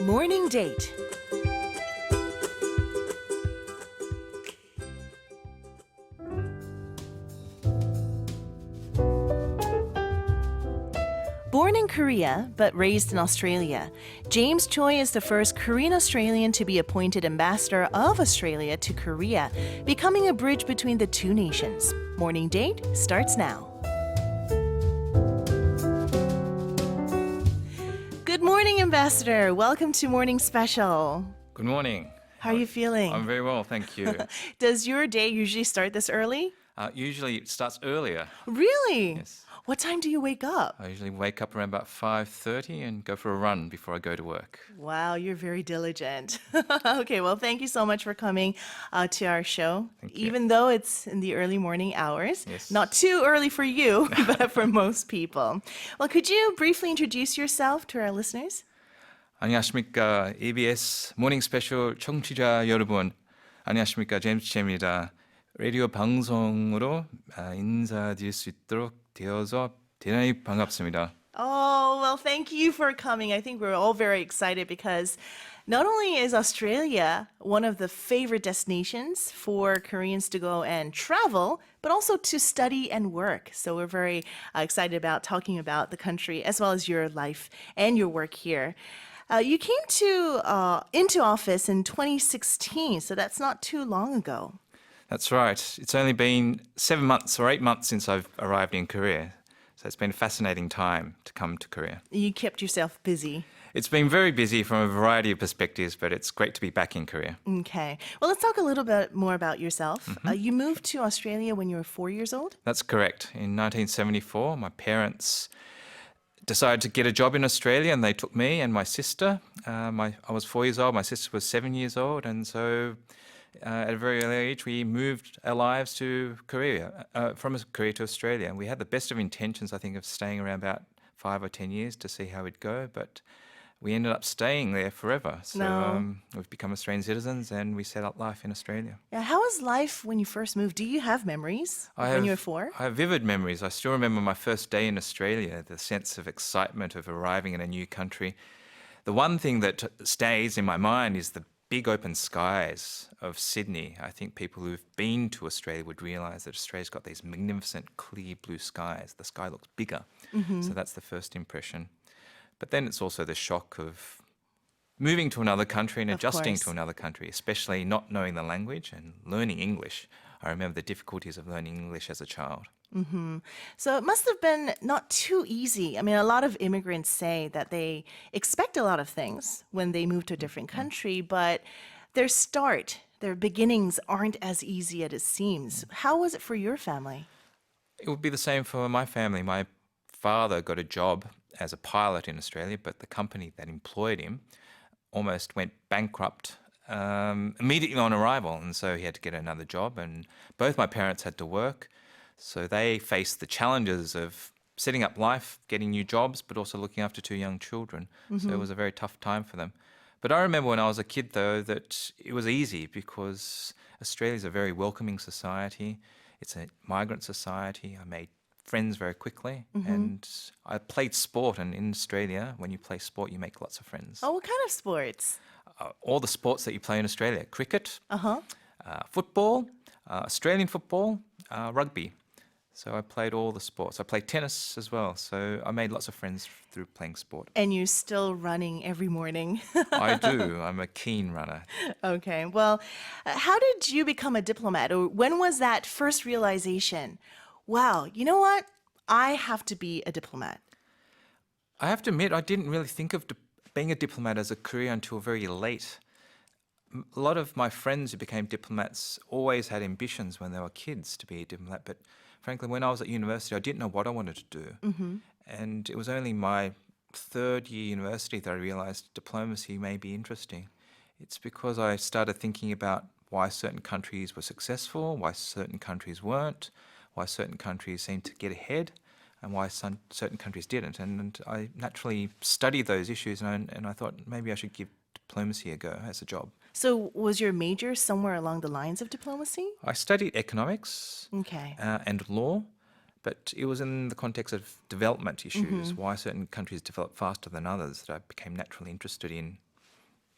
Morning Date. Born in Korea, but raised in Australia, James Choi is the first Korean-Australian to be appointed Ambassador of Australia to Korea, becoming a bridge between the two nations. Morning Date starts now. Good morning, Ambassador. Welcome to Morning Special. Good morning. How are you feeling? I'm very well, thank you. Does your day usually start this early? Usually it starts earlier. Really? Yes. What time do you wake up? I usually wake up around about 5:30 and go for a run before I go to work. Wow, you're very diligent. Okay, well, thank you so much for coming to our show. Thank you. Even though it's in the early morning hours. Yes. Not too early for you, but for most people. Well, could you briefly introduce yourself to our listeners? 안녕하십니까. EBS 모닝스페셜 청취자 여러분. 안녕하십니까. 제임스 체입니다. 라디오 방송으로 인사드릴 수 있도록 되어서 대단히 반갑습니다. Oh, well, thank you for coming. I think we're all very excited because not only is Australia one of the favorite destinations for Koreans to go and travel, but also to study and work. So we're very excited about talking about the country as well as your life and your work here. You came into office in 2016, so that's not too long ago. That's right. It's only been 7 months or 8 months since I've arrived in Korea. So it's been a fascinating time to come to Korea. You kept yourself busy. It's been very busy from a variety of perspectives, but it's great to be back in Korea. Okay. Well, let's talk a little bit more about yourself. You moved to Australia when you were 4 years old? That's correct. In 1974, my parents decided to get a job in Australia, and they took me and my sister. I was 4 years old, my sister was 7 years old, and so at a very early age, we moved our lives to Korea, from Korea to Australia. And we had the best of intentions, I think, of staying around about 5 or 10 years to see how it'd go, but we ended up staying there forever. So we've become Australian citizens, and we set up life in Australia. Yeah, how was life when you first moved? Do you have memories when you were 4? I have vivid memories. I still remember my first day in Australia, the sense of excitement of arriving in a new country. The one thing that stays in my mind is the big open skies of Sydney. I think people who've been to Australia would realise that Australia's got these magnificent clear blue skies. The sky looks bigger. So that's the first impression. But then it's also the shock of moving to another country and adjusting to another country, especially not knowing the language and learning English. I remember the difficulties of learning English as a child. So it must have been not too easy. I mean, a lot of immigrants say that they expect a lot of things when they move to a different country, but their beginnings aren't as easy as it seems. How was it for your family? It would be the same for my family. My father got a job as a pilot in Australia, but the company that employed him almost went bankrupt immediately on arrival, and so he had to get another job, and both my parents had to work. So they faced the challenges of setting up life, getting new jobs, but also looking after 2 young children. So it was a very tough time for them. But I remember when I was a kid, though, that it was easy because Australia is a very welcoming society. It's a migrant society. I made friends very quickly, and I played sport. And in Australia, when you play sport, you make lots of friends. Oh, what kind of sports? All the sports that you play in Australia: cricket, football, Australian football, rugby. So I played all the sports. I played tennis as well. So I made lots of friends through playing sport. And you're still running every morning. I do. I'm a keen runner. Okay. Well, how did you become a diplomat? Or when was that first realization? Wow, you know what? I have to be a diplomat. I have to admit, I didn't really think of being a diplomat as a career until very late. A lot of my friends who became diplomats always had ambitions when they were kids to be a diplomat. But frankly, when I was at university, I didn't know what I wanted to do. And it was only my 3rd year university that I realised diplomacy may be interesting. It's because I started thinking about why certain countries were successful, why certain countries weren't, why certain countries seemed to get ahead, and why certain countries didn't. And I naturally studied those issues, and I thought maybe I should give diplomacy a go as a job. So was your major somewhere along the lines of diplomacy? I studied economics and law, but it was in the context of development issues, why certain countries develop faster than others, that I became naturally interested in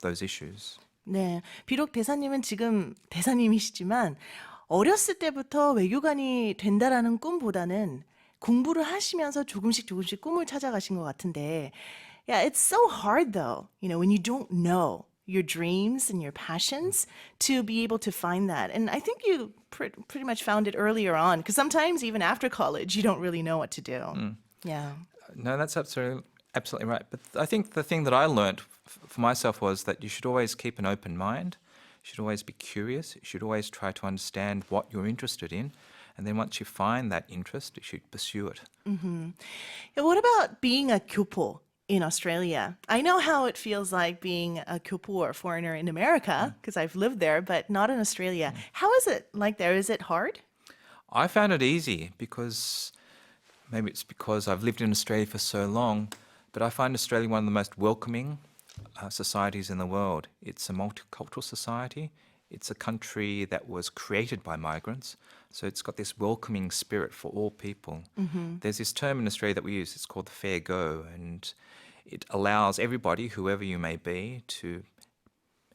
those issues. 네, 비록 대사님은 지금 대사님이시지만 어렸을 때부터 외교관이 된다라는 꿈보다는 공부를 하시면서 조금씩 꿈을 찾아가신 것 같은데, yeah, it's so hard though, when you don't know your dreams and your passions to be able to find that. And I think you pretty much found it earlier on, because sometimes even after college, you don't really know what to do. Yeah. No, that's absolutely right. But I think the thing that I learned for myself was that you should always keep an open mind. You should always be curious. You should always try to understand what you're interested in. And then once you find that interest, you should pursue it. Yeah, what about being a 교포 in Australia? I know how it feels like being a 교포 or a foreigner in America, because I've lived there, but not in Australia. How is it like there? Is it hard? I found it easy because maybe it's because I've lived in Australia for so long, but I find Australia one of the most welcoming societies in the world. It's a multicultural society. It's a country that was created by migrants, so it's got this welcoming spirit for all people. There's this term in Australia that we use, it's called the fair go, and it allows everybody, whoever you may be, to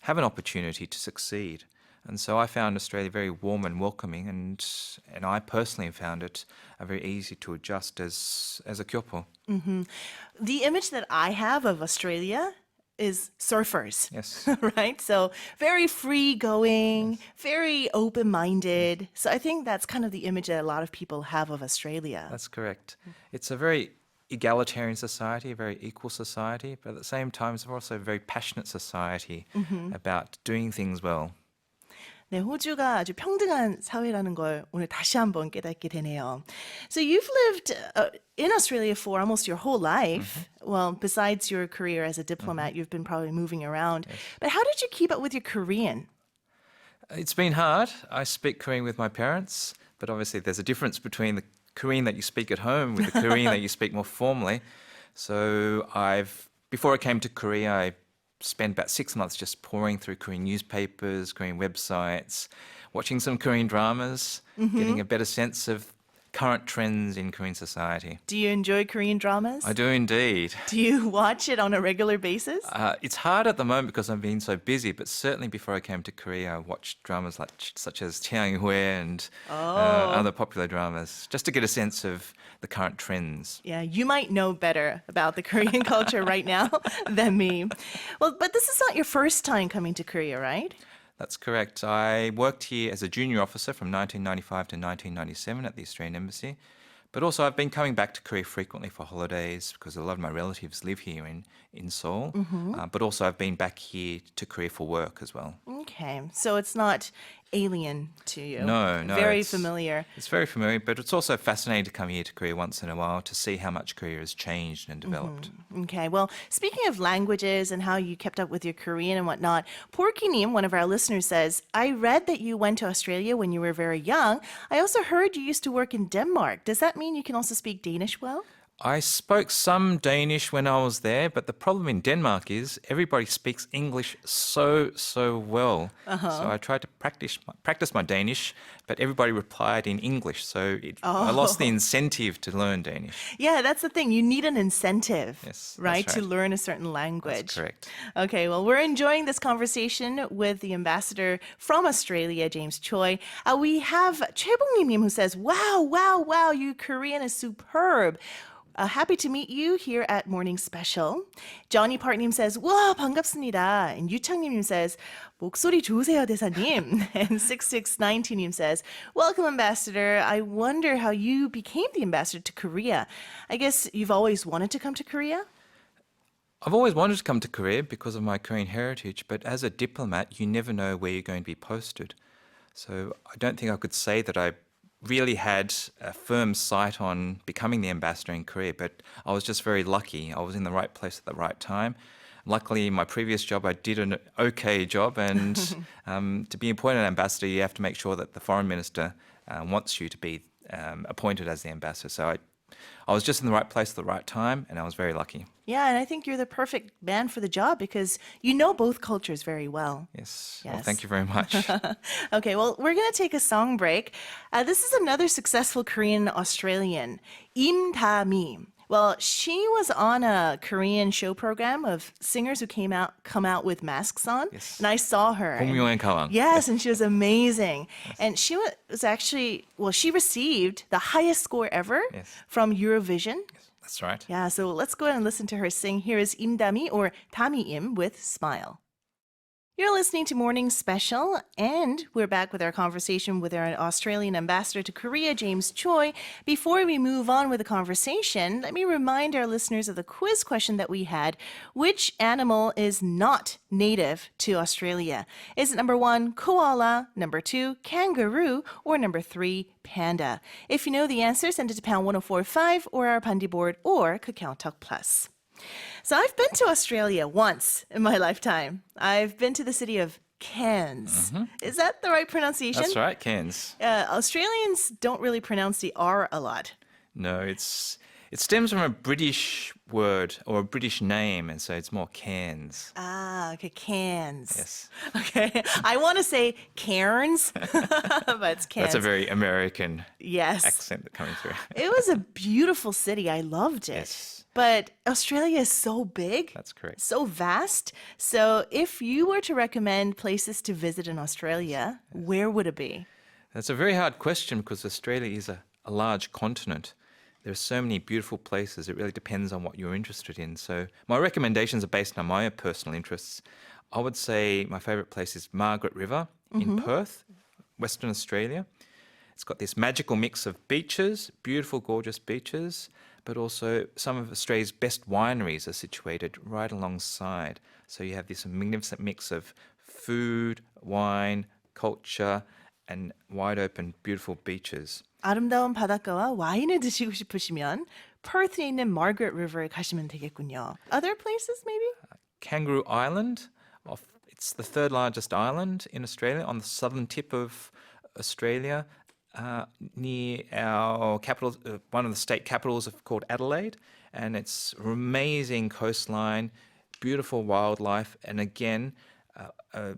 have an opportunity to succeed. And so I found Australia very warm and welcoming, and I personally found it very easy to adjust as a kyopo. The image that I have of Australia is surfers. Yes. Right? So very free going, very open minded. So I think that's kind of the image that a lot of people have of Australia. That's correct. It's a very egalitarian society, a very equal society, but at the same time, it's also a very passionate society about doing things well. 네, 호주가 아주 평등한 사회라는 걸 오늘 다시 한번 깨닫게 되네요. So you've lived in Australia for almost your whole life. Well, besides your career as a diplomat, you've been probably moving around. But how did you keep up with your Korean? It's been hard. I speak Korean with my parents, but obviously there's a difference between the Korean that you speak at home with the Korean that you speak more formally. So before I came to Korea, I spent about 6 months just pouring through Korean newspapers, Korean websites, watching some Korean dramas, getting a better sense of current trends in Korean society. Do you enjoy Korean dramas? I do indeed. Do you watch it on a regular basis? It's hard at the moment because I've been so busy, but certainly before I came to Korea, I watched dramas such as Chiang-hue and other popular dramas, just to get a sense of the current trends. Yeah, you might know better about the Korean culture right now than me. Well, but this is not your first time coming to Korea, right? That's correct. I worked here as a junior officer from 1995 to 1997 at the Australian Embassy. But also I've been coming back to Korea frequently for holidays because a lot of my relatives live here in Seoul. But also I've been back here to Korea for work as well. Okay, so it's not alien to you. No. Very familiar. It's very familiar, but it's also fascinating to come here to Korea once in a while to see how much Korea has changed and developed. Okay, well, speaking of languages and how you kept up with your Korean and whatnot, Porky님, one of our listeners, says, I read that you went to Australia when you were very young. I also heard you used to work in Denmark. Does that mean you can also speak Danish well? I spoke some Danish when I was there, but the problem in Denmark is everybody speaks English so well. So I tried to practice my Danish, but everybody replied in English, so I lost the incentive to learn Danish. Yeah, that's the thing. You need an incentive, Yes, that's right, to right. learn a certain language. That's correct. Okay, well, we're enjoying this conversation with the ambassador from Australia, James Choi. We have 최봉님님 who says, wow, your Korean is superb. Happy to meet you here at Morning Special. Johnny Park님 says, 와, 반갑습니다. And 유창님 says, 목소리 좋으세요, 대사님. And 6692님 says, welcome, Ambassador. I wonder how you became the ambassador to Korea. I guess you've always wanted to come to Korea? I've always wanted to come to Korea because of my Korean heritage, but as a diplomat, you never know where you're going to be posted. So I don't think I could say that I really had a firm sight on becoming the ambassador in Korea, but I was just very lucky. I was in the right place at the right time. Luckily, in my previous job, I did an okay job, and to be appointed ambassador, you have to make sure that the foreign minister wants you to be appointed as the ambassador. So I was just in the right place at the right time, and I was very lucky. Yeah, and I think you're the perfect man for the job because you know both cultures very well. Yes. Well, thank you very much. Okay, well, we're going to take a song break. This is another successful Korean Australian, Im Da-mi. Well, she was on a Korean show program of singers who come out with masks on. Yes. And I saw her. and- 공룡의 가왕. Yes, and she was amazing. And she was actually, well, she received the highest score ever Yes. from Eurovision. That's right. Yeah, so let's go ahead and listen to her sing. Here is Im Dami or Dami Im with Smile. You're listening to Morning Special, and we're back with our conversation with our Australian ambassador to Korea, James Choi. Before we move on with the conversation, let me remind our listeners of the quiz question that we had. Which animal is not native to Australia? Is it number 1, koala, number 2, kangaroo, or number 3, panda? If you know the answer, send it to pound 1045 or our bandi board or Kakao Talk Plus. So I've been to Australia once in my lifetime. I've been to the city of Cairns. Is that the right pronunciation? That's right, Cairns. Australians don't really pronounce the R a lot. No, it stems from a British word or a British name, and so it's more Cairns. Ah, okay, Cairns. Yes. Okay, I want to say Cairns, but it's Cairns. That's a very American yes. accent coming through. It was a beautiful city. I loved it. Yes. But Australia is so big. That's correct. So vast. So if you were to recommend places to visit in Australia, where would it be? That's a very hard question because Australia is a large continent. There are so many beautiful places. It really depends on what you're interested in. So my recommendations are based on my personal interests. I would say my favourite place is Margaret River in Perth, Western Australia. It's got this magical mix of beaches, beautiful, gorgeous beaches, but also some of Australia's best wineries are situated right alongside. So you have this magnificent mix of food, wine, culture, and wide open, beautiful beaches. 아름다운 바닷가와 와인을 드시고 싶으시면 퍼스에 있는 Margaret River에 가시면 되겠군요. Other places maybe? Kangaroo Island, it's the third largest island in Australia on the southern tip of Australia. Near our capital, one of the state capitals called Adelaide, and it's amazing coastline, beautiful wildlife, and again, a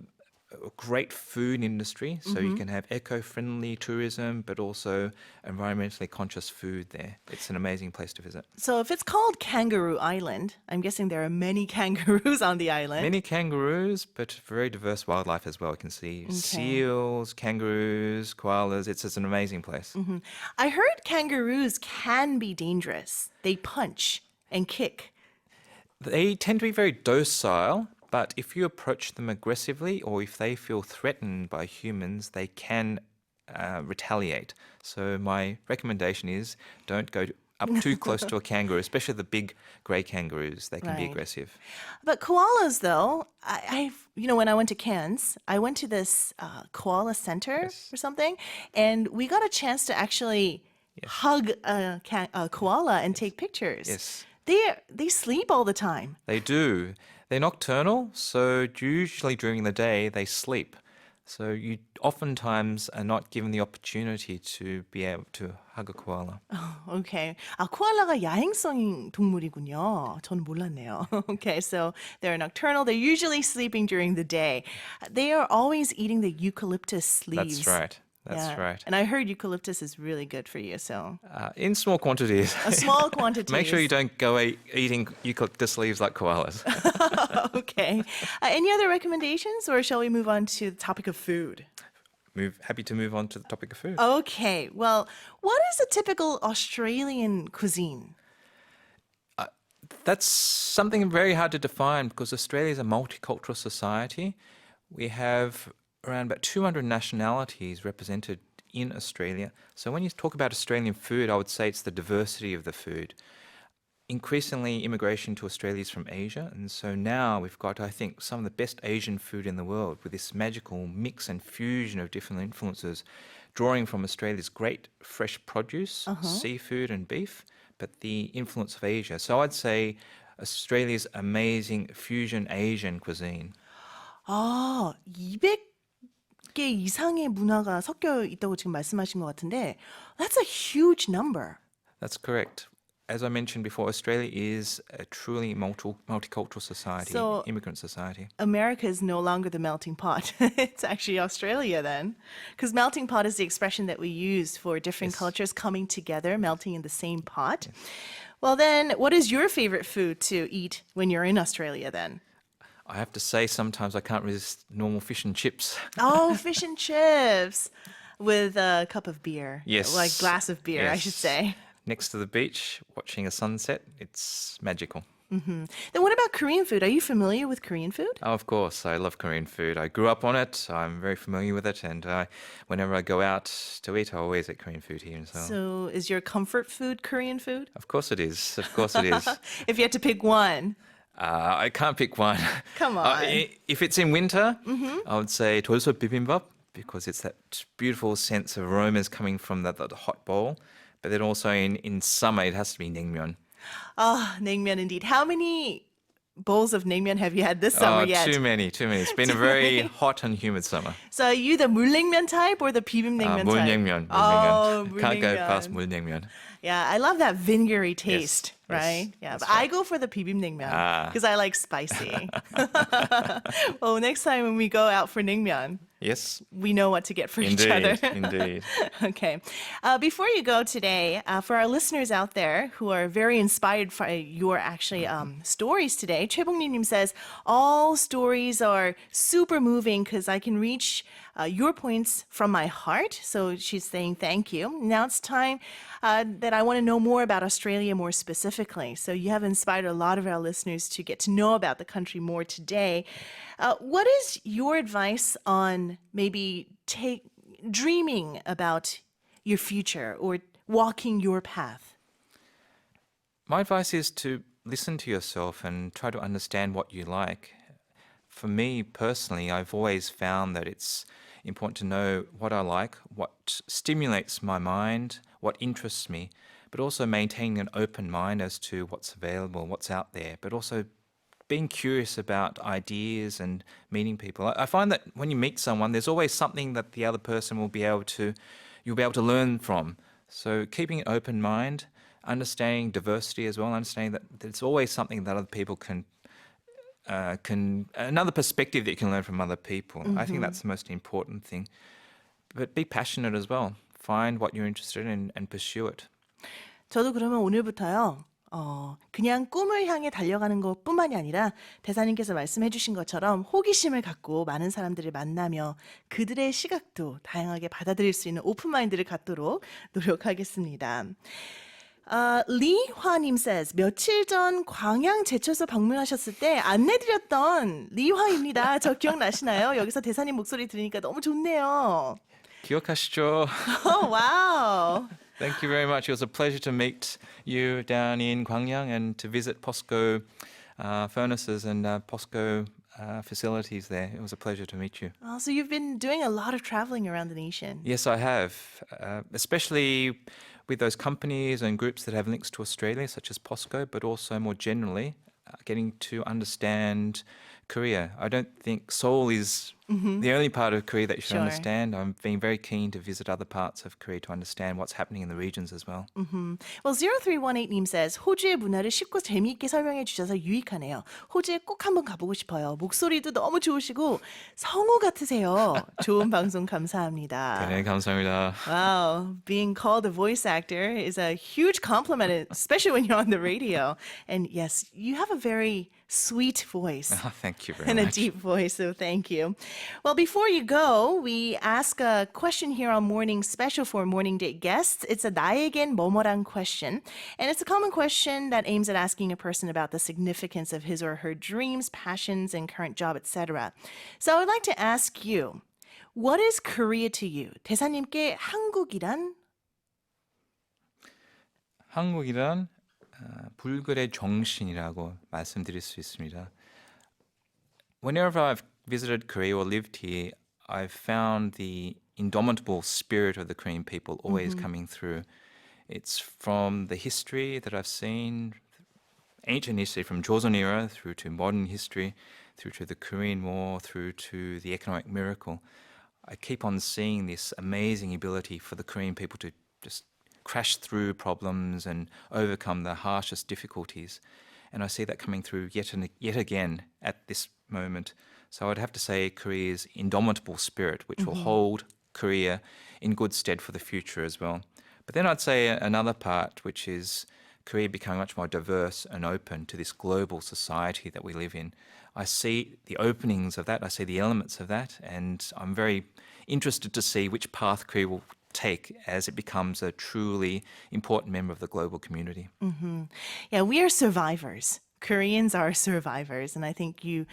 great food industry. So you can have eco-friendly tourism, but also environmentally conscious food there. It's an amazing place to visit. So if it's called Kangaroo Island, I'm guessing there are many kangaroos on the island. Many kangaroos, but very diverse wildlife as well. You can see seals, kangaroos, koalas. It's an amazing place. I heard kangaroos can be dangerous. They punch and kick. They tend to be very docile, but if you approach them aggressively or if they feel threatened by humans, they can retaliate. So my recommendation is don't go up too close to a kangaroo, especially the big grey kangaroos. They can be Right. aggressive. But koalas, though, when I went to Cairns, I went to this koala center or something, and we got a chance to actually hug a koala and take pictures. Yes. They sleep all the time. They do. They're nocturnal, so usually during the day they sleep. So you oftentimes are not given the opportunity to be able to hug a koala. Okay. 코알라가 야행성 동물이군요. 저는 몰랐네요. Okay, so they're nocturnal. They're usually sleeping during the day. They are always eating the eucalyptus leaves. That's right. That's Yeah. right. And I heard eucalyptus is really good for you, so In small quantities. a small quantity. Make sure you don't go eating eucalyptus leaves like koalas. Okay. Any other recommendations, or shall we move on to the topic of food? Happy to move on to the topic of food. Okay. Well, what is a typical Australian cuisine? That's something very hard to define because Australia is a multicultural society. We have around about 200 nationalities represented in Australia. So when you talk about Australian food, I would say it's the diversity of the food. Increasingly, immigration to Australia is from Asia, and so now we've got, I think, some of the best Asian food in the world with this magical mix and fusion of different influences, drawing from Australia's great fresh produce, seafood and beef, but the influence of Asia. So I'd say Australia's amazing fusion Asian cuisine. 200개 이상의 문화가 섞여 있다고 지금 말씀하신 것 같은데, that's a huge number. That's correct. As I mentioned before, Australia is a truly multicultural society, So- immigrant society. America is no longer the melting pot. It's actually Australia then. Because melting pot is the expression that we use for different cultures coming together, melting in the same pot. Well, then, what is your favorite food to eat when you're in Australia then? I have to say, sometimes I can't resist normal fish and chips. Oh, fish and chips with a cup of beer. Yes. Like glass of beer, I should Yes. say. Next to the beach, watching a sunset, it's magical. Then what about Korean food? Are you familiar with Korean food? Oh, of course, I love Korean food. I grew up on it. I'm very familiar with it, and whenever I go out to eat, I always eat Korean food here as well. So is your comfort food Korean food? Of course it is. Of course it is. If you had to pick one. I can't pick one. Come on. If it's in winter, I would say 돌솥 bibimbap because it's that beautiful sense of aromas coming from the hot bowl. But then also in summer, it has to be naengmyeon. Oh, naengmyeon indeed. How many bowls of naengmyeon have you had this summer yet? Too many. It's been a very hot and humid summer. So are you the mulnaengmyeon type or the bibimbnaengmyeon type? 물냉면. Oh, Can't go 물냉면. past 물냉면. Yeah, I love that vinegary taste, yes, right? Yeah, that's but I go for the bibimbnaengmyeon because I like spicy. Well, next time when we go out for naengmyeon, Yes, we know what to get for each other. indeed. Okay. Before you go today, for our listeners out there who are very inspired by your actually stories today, 최봉리님 says, all stories are super moving because I can reach your points from my heart. So she's saying thank you. Now it's time that I want to know more about Australia more specifically. So you have inspired a lot of our listeners to get to know about the country more today. What is your advice on maybe dreaming about your future or walking your path? My advice is to listen to yourself and try to understand what you like. For me personally, I've always found that it's important to know what I like, what stimulates my mind, what interests me, but also maintaining an open mind as to what's available, what's out there, but also being curious about ideas and meeting people. I find that when you meet someone, there's always something that the other person you'll be able to learn from. So keeping an open mind, understanding diversity as well, understanding that there's always something that other people can another perspective that you can learn from other people. I think that's the most important thing. But be passionate as well. Find what you're interested in and pursue it. 저도 그러면 오늘부터요. 그냥 꿈을 향해 달려가는 것뿐만이 아니라 대사님께서 말씀해 주신 것처럼 호기심을 갖고 많은 사람들을 만나며 그들의 시각도 다양하게 받아들일 수 있는 오픈마인드를 갖도록 노력하겠습니다. 리화님 says, 며칠 전 광양 제철소 방문하셨을 때 안내드렸던 리화입니다. 저 기억나시나요? 여기서 대사님 목소리 들으니까 너무 좋네요. 기억하시죠? Oh, wow. Thank you very much. It was a pleasure to meet you down in Gwangyang and to visit POSCO furnaces and POSCO facilities there. It was a pleasure to meet you. Oh, so you've been doing a lot of traveling around the nation. Yes, I have, especially with those companies and groups that have links to Australia, such as POSCO, but also more generally, getting to understand Korea. I don't think Seoul is the only part of Korea that you should Sure. understand. I'm being very keen to visit other parts of Korea to understand what's happening in the regions as well. Well, 0318님 says, 호주의 문화를 쉽고 재미있게 설명해 주셔서 유익하네요. 호주에 꼭 한번 가보고 싶어요. 목소리도 너무 좋으시고 성우 같으세요. 좋은 방송 감사합니다. 네, 감사합니다. Wow, being called a voice actor is a huge compliment, especially when you're on the radio. And yes, you have a very sweet voice. Thank you very And a much. deep voice, so thank you. Well, before you go, we ask a question here on Morning Special for Morning Date guests. It's a 나에겐 뭐뭐란 question. And it's a common question that aims at asking a person about the significance of his or her dreams, passions, and current job, etc. So I would like to ask you, what is Korea to you? 대사님께 한국이란? 한국이란 불굴의 정신이라고 말씀드릴 수 있습니다. Whenever I've visited Korea or lived here, I've found the indomitable spirit of the Korean people always coming through. It's from the history that I've seen, ancient history from Joseon era through to modern history, through to the Korean War, through to the economic miracle. I keep on seeing this amazing ability for the Korean people to just crash through problems and overcome the harshest difficulties. And I see that coming through yet again at this moment. So I'd have to say Korea's indomitable spirit, which will hold Korea in good stead for the future as well. But then I'd say another part, which is Korea becoming much more diverse and open to this global society that we live in. I see the openings of that, I see the elements of that, and I'm very interested to see which path Korea will take as it becomes a truly important member of the global community. Yeah, we are survivors. Koreans are survivors, and I think you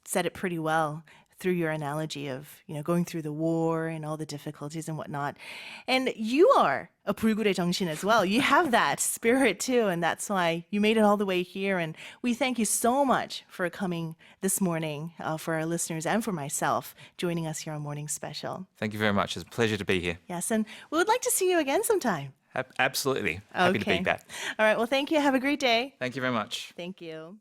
said it pretty well through your analogy of going through the war and all the difficulties and whatnot. And you are a 불굴의 정신 as well. You have that spirit too, and that's why you made it all the way here. And we thank you so much for coming this morning for our listeners and for myself, joining us here on Morning Special. Thank you very much. It's a pleasure to be here. Yes, and we would like to see you again sometime. Absolutely. Happy to be back. All right, well, thank you. Have a great day. Thank you very much. Thank you.